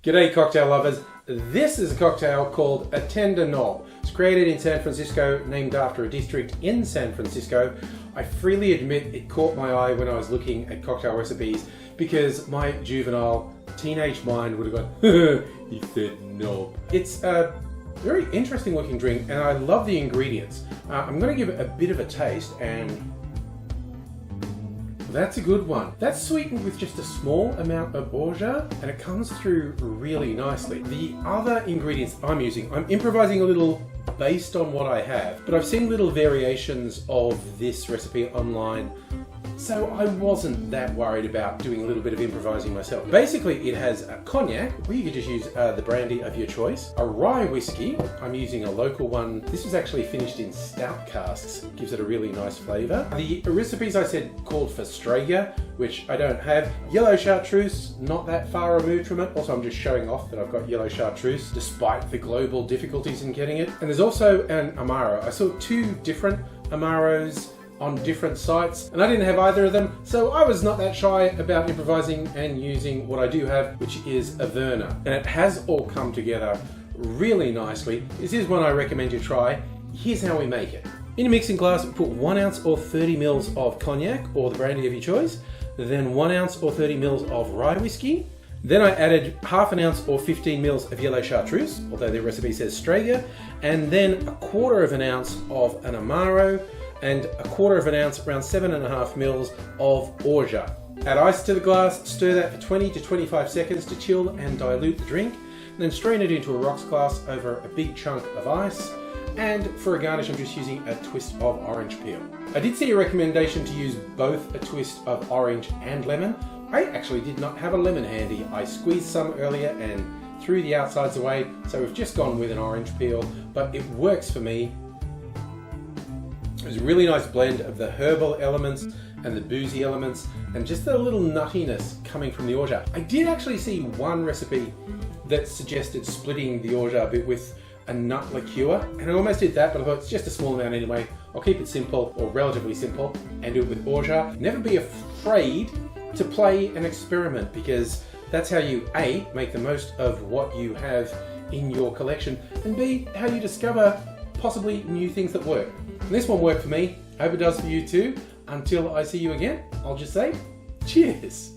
G'day cocktail lovers. This is a cocktail called a tender knob. It's created in San Francisco, named after a district in San Francisco. I freely admit it caught my eye when I was looking at cocktail recipes because my juvenile teenage mind would have gone, he said knob. It's a very interesting looking drink and I love the ingredients. I'm going to give it a bit of a taste and that's a good one. That's sweetened with just a small amount of orgeat and it comes through really nicely. The other ingredients I'm using, I'm improvising a little based on what I have, but I've seen little variations of this recipe online, so I wasn't that worried about doing a little bit of improvising myself. Basically, it has a cognac, or you could just use the brandy of your choice, a rye whiskey, I'm using a local one. This was actually finished in stout casks, gives it a really nice flavour. The recipes I said called for Strega, which I don't have. Yellow chartreuse, not that far removed from it. Also, I'm just showing off that I've got yellow chartreuse, despite the global difficulties in getting it. And there's also an Amaro. I saw two different Amaros on different sites and I didn't have either of them, so I was not that shy about improvising and using what I do have, which is a Verna, and it has all come together really nicely. This is one I recommend you try. Here's how we make it. In a mixing glass, put 1 ounce or 30 mils of cognac or the brandy of your choice, then 1 ounce or 30 mils of rye whiskey. Then I added half an ounce or 15 mils of yellow chartreuse, although the recipe says Strega, and then 1/4 of an ounce of an Amaro, and 1/4 of an ounce, around 7.5 mils of orgeat. Add ice to the glass, stir that for 20 to 25 seconds to chill and dilute the drink, and then strain it into a rocks glass over a big chunk of ice. And for a garnish, I'm just using a twist of orange peel. I did see a recommendation to use both a twist of orange and lemon. I actually did not have a lemon handy. I squeezed some earlier and threw the outsides away, so we've just gone with an orange peel, but it works for me. It's a really nice blend of the herbal elements and the boozy elements and just a little nuttiness coming from the orgeat. I did actually see one recipe that suggested splitting the orgeat a bit with a nut liqueur, and I almost did that, but I thought it's just a small amount anyway. I'll keep it simple, or relatively simple, and do it with orgeat. Never be afraid to play and experiment, because that's how you A, make the most of what you have in your collection, and B, how you discover possibly new things that work. And this one worked for me. I hope it does for you too. Until I see you again, I'll just say cheers.